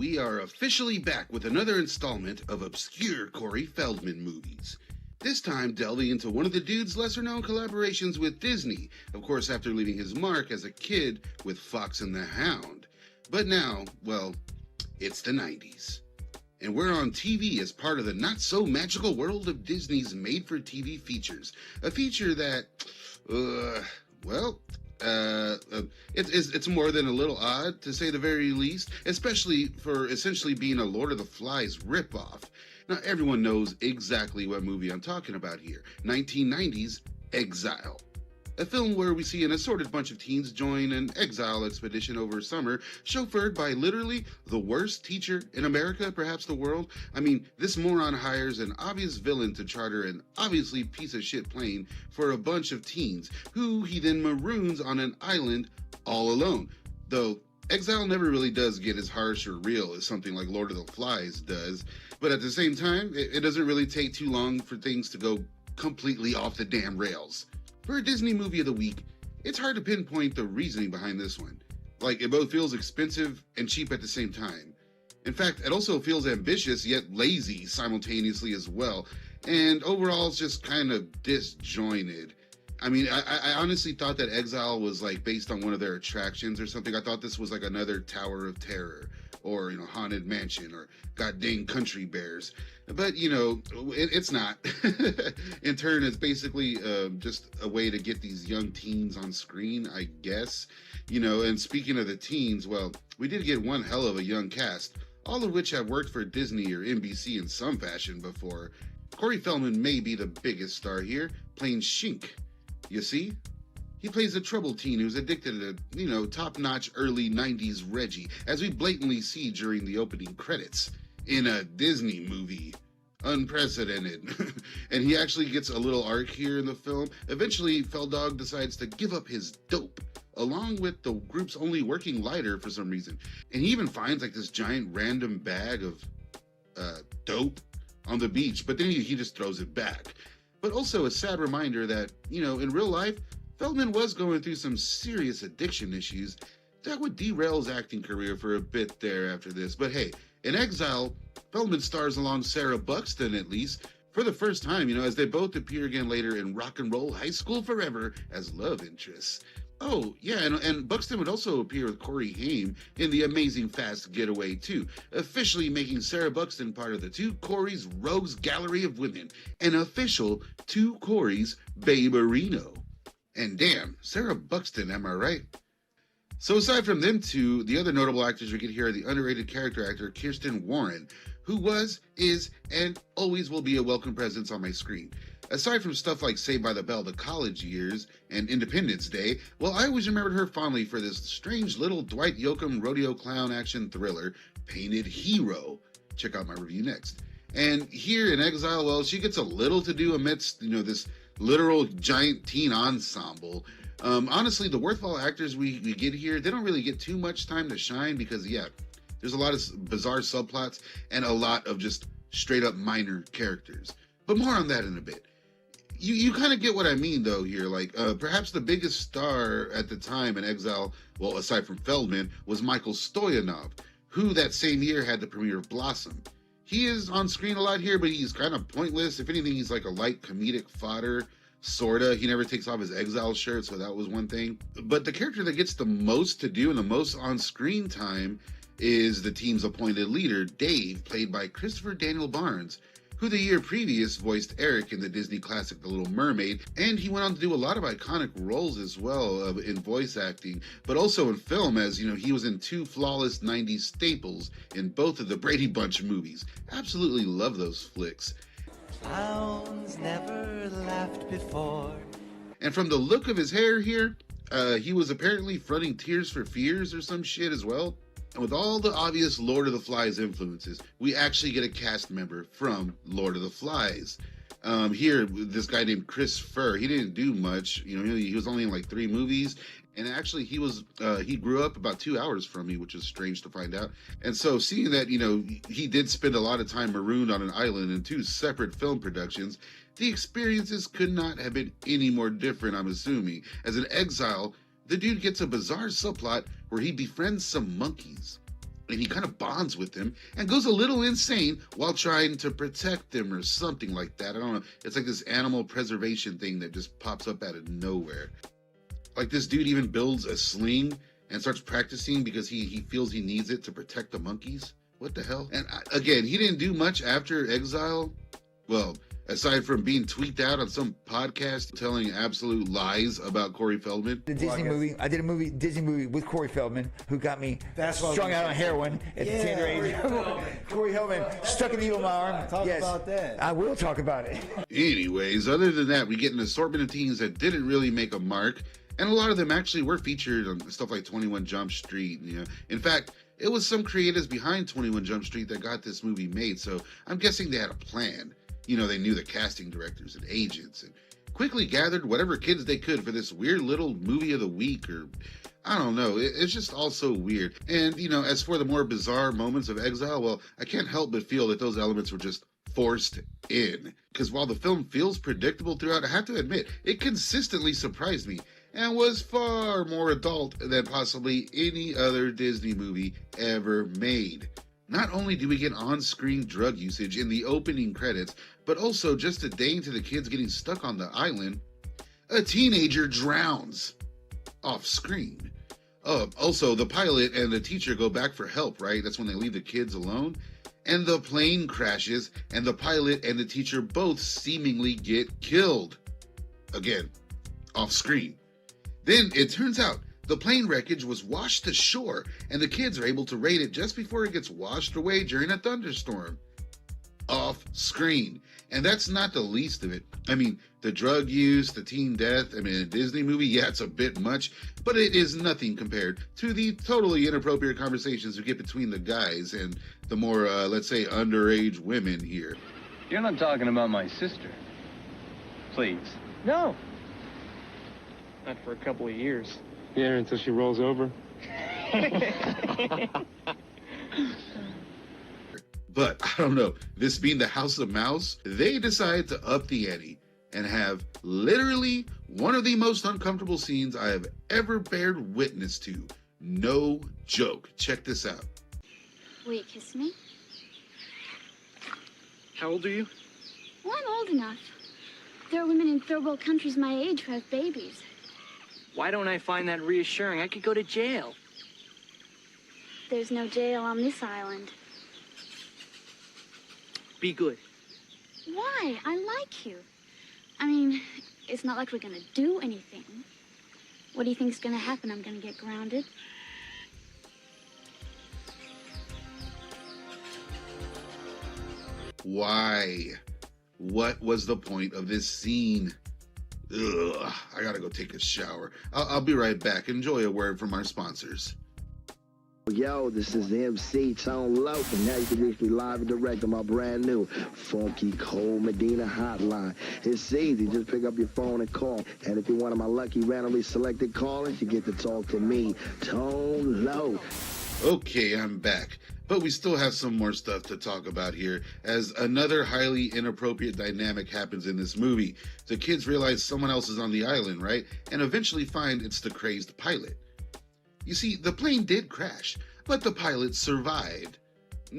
we are officially back with another installment of obscure Corey Feldman movies. This time delving into one of the dude's lesser-known collaborations with Disney, of course after leaving his mark as a kid with Fox and the Hound. But now, well, it's the 90s. And we're on TV as part of the not-so-magical world of Disney's made-for-TV features. A feature that, it's more than a little odd, to say the very least, especially for essentially being a Lord of the Flies ripoff. Now, everyone knows exactly what movie I'm talking about here. 1990's Exile. A film where we see an assorted bunch of teens join an exile expedition over summer, chauffeured by literally the worst teacher in America, perhaps the world. I mean, this moron hires an obvious villain to charter an obviously piece of shit plane for a bunch of teens, who he then maroons on an island all alone. Though, Exile never really does get as harsh or real as something like Lord of the Flies does, but at the same time, it doesn't really take too long for things to go completely off the damn rails. For a Disney movie of the week, it's hard to pinpoint the reasoning behind this one. Like, it both feels expensive and cheap at the same time. In fact, it also feels ambitious yet lazy simultaneously as well, and overall it's just kind of disjointed. I mean, I honestly thought that Exile was like based on one of their attractions or something. I thought this was like another Tower of Terror, or, Haunted Mansion, or God dang Country Bears. But, it's not. In turn, it's basically just a way to get these young teens on screen, I guess. And speaking of the teens, well, we did get one hell of a young cast, all of which have worked for Disney or NBC in some fashion before. Corey Feldman may be the biggest star here, playing Shink. You see? He plays a troubled teen who's addicted to, top-notch early 90s Reggie, as we blatantly see during the opening credits. In a Disney movie. Unprecedented. And he actually gets a little arc here in the film. Eventually, Feldog decides to give up his dope, along with the group's only working lighter for some reason. And he even finds like this giant random bag of dope on the beach, but then he just throws it back. But also a sad reminder that, in real life, Feldman was going through some serious addiction issues that would derail his acting career for a bit there after this. But hey, in Exile, Feldman stars along Sarah Buxton, at least, for the first time, as they both appear again later in Rock and Roll High School Forever as love interests. Oh, yeah, and Buxton would also appear with Corey Haim in The Amazing Fast Getaway 2, officially making Sarah Buxton part of the Two Corys Rogues Gallery of Women, an official Two Corys Babe-arino. And damn, Sarah Buxton, am I right? So aside from them two, the other notable actors we get here are the underrated character actor Kirsten Warren, who was, is, and always will be a welcome presence on my screen. Aside from stuff like Saved by the Bell, The College Years, and Independence Day, well, I always remembered her fondly for this strange little Dwight Yoakam rodeo clown action thriller, Painted Hero. Check out my review next. And here in Exile, well, she gets a little to do amidst, this literal giant teen ensemble. Honestly, the worthwhile actors we get here, they don't really get too much time to shine because, yeah, there's a lot of bizarre subplots and a lot of just straight up minor characters. But more on that in a bit. You kind of get what I mean, though, here. Like, perhaps the biggest star at the time in Exile, well, aside from Feldman, was Michael Stoyanov, who that same year had the premiere of Blossom. He is on screen a lot here, but he's kind of pointless. If anything, he's like a light comedic fodder. Sorta. He never takes off his Exile shirt, so that was one thing. But the character that gets the most to do and the most on-screen time is the team's appointed leader, Dave, played by Christopher Daniel Barnes, who the year previous voiced Eric in the Disney classic The Little Mermaid, and he went on to do a lot of iconic roles as well in voice acting, but also in film, as he was in two flawless 90s staples in both of the Brady Bunch movies. Absolutely love those flicks. Clowns never laughed before. And from the look of his hair here, he was apparently fronting Tears for Fears or some shit as well. And with all the obvious Lord of the Flies influences, we actually get a cast member from Lord of the Flies. Here, this guy named Chris Furr, he didn't do much. He was only in like 3 movies. And actually, he grew up about 2 hours from me, which is strange to find out. And so seeing that, he did spend a lot of time marooned on an island in 2 separate film productions, the experiences could not have been any more different, I'm assuming. As an Exile, the dude gets a bizarre subplot where he befriends some monkeys. and he kind of bonds with them and goes a little insane while trying to protect them or something like that. I don't know. It's like this animal preservation thing that just pops up out of nowhere. Like this dude even builds a sling and starts practicing because he feels he needs it to protect the monkeys. What the hell? And again, he didn't do much after Exile. Well, aside from being tweaked out on some podcast telling absolute lies about Corey Feldman. The Disney movie. I did a Disney movie with Corey Feldman, who got me strung out on heroin at the tender age. Corey Feldman stuck a needle in my arm. Talk about that. I will talk about it. Anyways, other than that, we get an assortment of teens that didn't really make a mark, and a lot of them actually were featured on stuff like 21 Jump Street. You know, in fact, it was some creators behind 21 Jump Street that got this movie made, so I'm guessing they had a plan. You know, they knew the casting directors and agents and quickly gathered whatever kids they could for this weird little movie of the week, or I don't know. It's just all so weird. And, you know, as for the more bizarre moments of Exile, well, I can't help but feel that those elements were just forced in. Because while the film feels predictable throughout, I have to admit, it consistently surprised me and was far more adult than possibly any other Disney movie ever made. Not only do we get on-screen drug usage in the opening credits, but also just a day into the kids getting stuck on the island, a teenager drowns off-screen. Also, the pilot and the teacher go back for help, right? That's when they leave the kids alone. And the plane crashes, and the pilot and the teacher both seemingly get killed. Again, off-screen. Then it turns out the plane wreckage was washed ashore, and the kids are able to raid it just before it gets washed away during a thunderstorm. Off screen. And that's not the least of it. I mean, the drug use, the teen death, I mean, a Disney movie, yeah, it's a bit much, but it is nothing compared to the totally inappropriate conversations we get between the guys and the more, let's say, underage women here. You're not talking about my sister. Please. No. Not for a couple of years. Yeah, until she rolls over. But, I don't know, this being the House of Mouse, they decide to up the ante and have literally one of the most uncomfortable scenes I have ever bared witness to. No joke. Check this out. Will you kiss me? How old are you? Well, I'm old enough. There are women in third world countries my age who have babies. Why don't I find that reassuring? I could go to jail. There's no jail on this island. Be good. Why? I like you. I mean, it's not like we're gonna do anything. What do you think's gonna happen? I'm gonna get grounded? Why? What was the point of this scene? Ugh, I gotta go take a shower. I'll be right back. Enjoy a word from our sponsors. Yo, this is the MC Tone Low, and now you can reach me live and direct on my brand new Funky Cold Medina hotline. It's easy, just pick up your phone and call. And if you're one of my lucky randomly selected callers, you get to talk to me, Tone Low. Okay, I'm back. But we still have some more stuff to talk about here, as another highly inappropriate dynamic happens in this movie. The kids realize someone else is on the island, right? And eventually find it's the crazed pilot. You see, the plane did crash, but the pilot survived.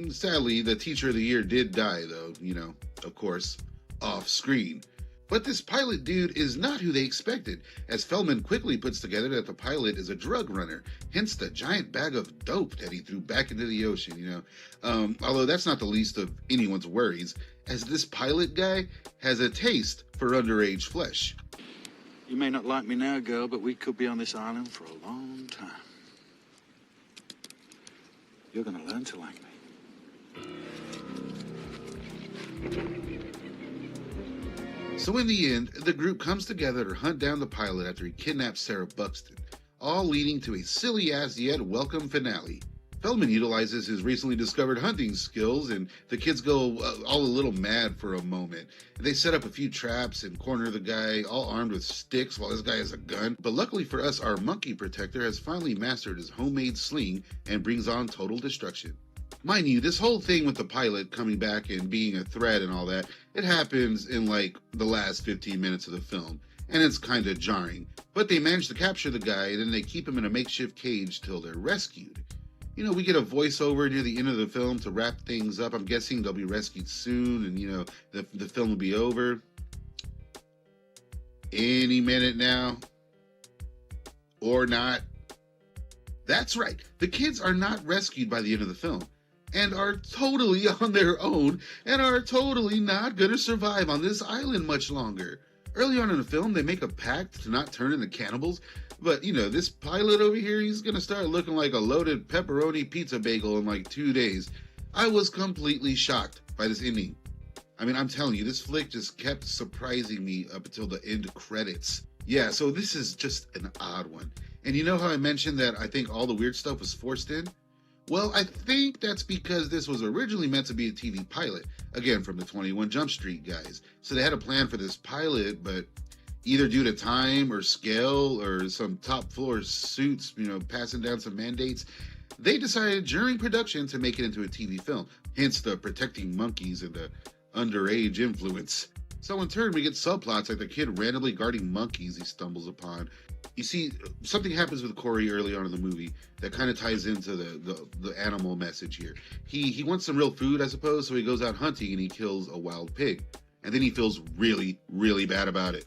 Sadly, the teacher of the year did die, though, you know, of course, off screen. But this pilot dude is not who they expected, as Feldman quickly puts together that the pilot is a drug runner, hence the giant bag of dope that he threw back into the ocean, you know. Although that's not the least of anyone's worries, as this pilot guy has a taste for underage flesh. You may not like me now, girl, but we could be on this island for a long time. You're gonna learn to like me. So in the end, the group comes together to hunt down the pilot after he kidnaps Sarah Buxton, all leading to a silly-ass yet welcome finale. Feldman utilizes his recently discovered hunting skills, and the kids go all a little mad for a moment. They set up a few traps and corner the guy, all armed with sticks, while this guy has a gun. But luckily for us, our monkey protector has finally mastered his homemade sling and brings on total destruction. Mind you, this whole thing with the pilot coming back and being a threat and all that, it happens in like the last 15 minutes of the film, and it's kind of jarring. But they manage to capture the guy, and then they keep him in a makeshift cage till they're rescued. You know, we get a voiceover near the end of the film to wrap things up. I'm guessing they'll be rescued soon, and, you know, the film will be over any minute now. Or not. That's right. The kids are not rescued by the end of the film and are totally on their own and are totally not going to survive on this island much longer. Early on in the film, they make a pact to not turn into cannibals, but, you know, this pilot over here, he's going to start looking like a loaded pepperoni pizza bagel in like 2 days. I was completely shocked by this ending. I mean, I'm telling you, this flick just kept surprising me up until the end credits. Yeah, so this is just an odd one. And you know how I mentioned that I think all the weird stuff was forced in? Well, I think that's because this was originally meant to be a TV pilot, again, from the 21 Jump Street guys. So they had a plan for this pilot, but either due to time or scale or some top floor suits, you know, passing down some mandates, they decided during production to make it into a TV film, hence the protecting monkeys and the underage influence. So in turn, we get subplots like the kid randomly guarding monkeys he stumbles upon. You see, something happens with Corey early on in the movie that kind of ties into the animal message here. He wants some real food, I suppose, so he goes out hunting and he kills a wild pig. And then he feels really, really bad about it.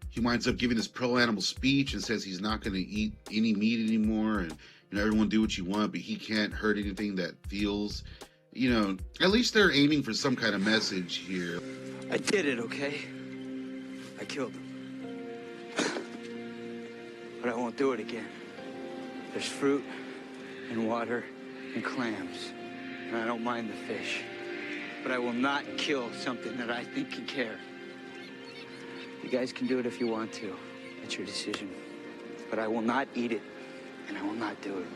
He winds up giving this pro-animal speech and says he's not going to eat any meat anymore, and, you know, everyone do what you want, but he can't hurt anything that feels. You know, at least they're aiming for some kind of message here. I did it, okay? I killed him. But I won't do it again. There's fruit and water and clams, and I don't mind the fish. But I will not kill something that I think can care. You guys can do it if you want to. It's your decision. But I will not eat it, and I will not do it.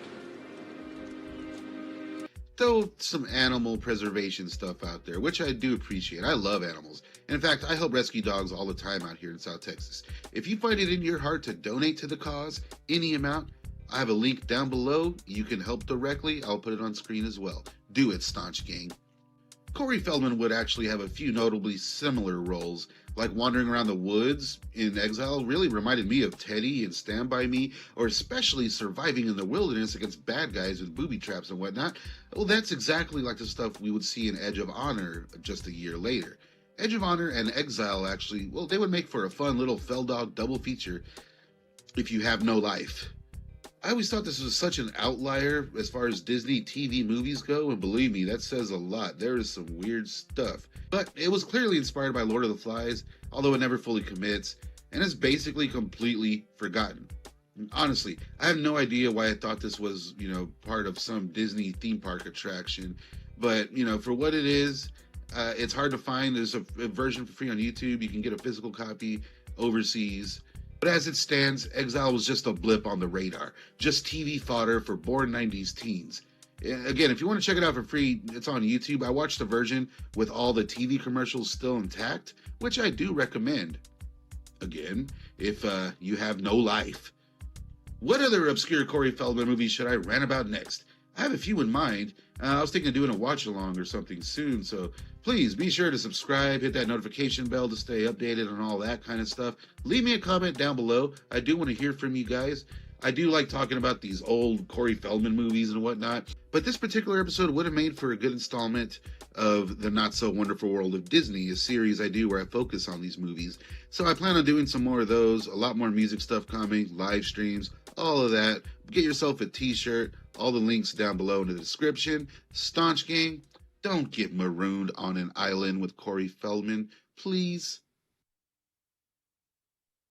Throw some animal preservation stuff out there, which I do appreciate. I love animals. And in fact, I help rescue dogs all the time out here in South Texas. If you find it in your heart to donate to the cause, any amount, I have a link down below. You can help directly. I'll put it on screen as well. Do it, Staunch gang. Corey Feldman would actually have a few notably similar roles, like wandering around the woods in Exile really reminded me of Teddy in Stand By Me, or especially surviving in the wilderness against bad guys with booby traps and whatnot. Well, that's exactly like the stuff we would see in Edge of Honor just a year later. Edge of Honor and Exile actually, well, they would make for a fun little Feldog double feature if you have no life. I always thought this was such an outlier as far as Disney TV movies go, and believe me, that says a lot. There is some weird stuff. But it was clearly inspired by Lord of the Flies, although it never fully commits, and is basically completely forgotten. Honestly, I have no idea why I thought this was, you know, part of some Disney theme park attraction, but, you know, for what it is, it's hard to find. There's a version for free on YouTube. You can get a physical copy overseas. But as it stands, Exile was just a blip on the radar, just TV fodder for bored 90s teens. Again, if you want to check it out for free, it's on YouTube. I watched the version with all the TV commercials still intact, which I do recommend. Again, if you have no life. What other obscure Corey Feldman movies should I rant about next? I have a few in mind. I was thinking of doing a watch-along or something soon, so please be sure to subscribe, hit that notification bell to stay updated on all that kind of stuff. Leave me a comment down below. I do want to hear from you guys. I do like talking about these old Corey Feldman movies and whatnot, but this particular episode would have made for a good installment of The Not So Wonderful World of Disney, a series I do where I focus on these movies. So I plan on doing some more of those, a lot more music stuff coming, live streams, all of that. Get yourself a t-shirt, all the links down below in the description. Staunch gang, don't get marooned on an island with Corey Feldman, please.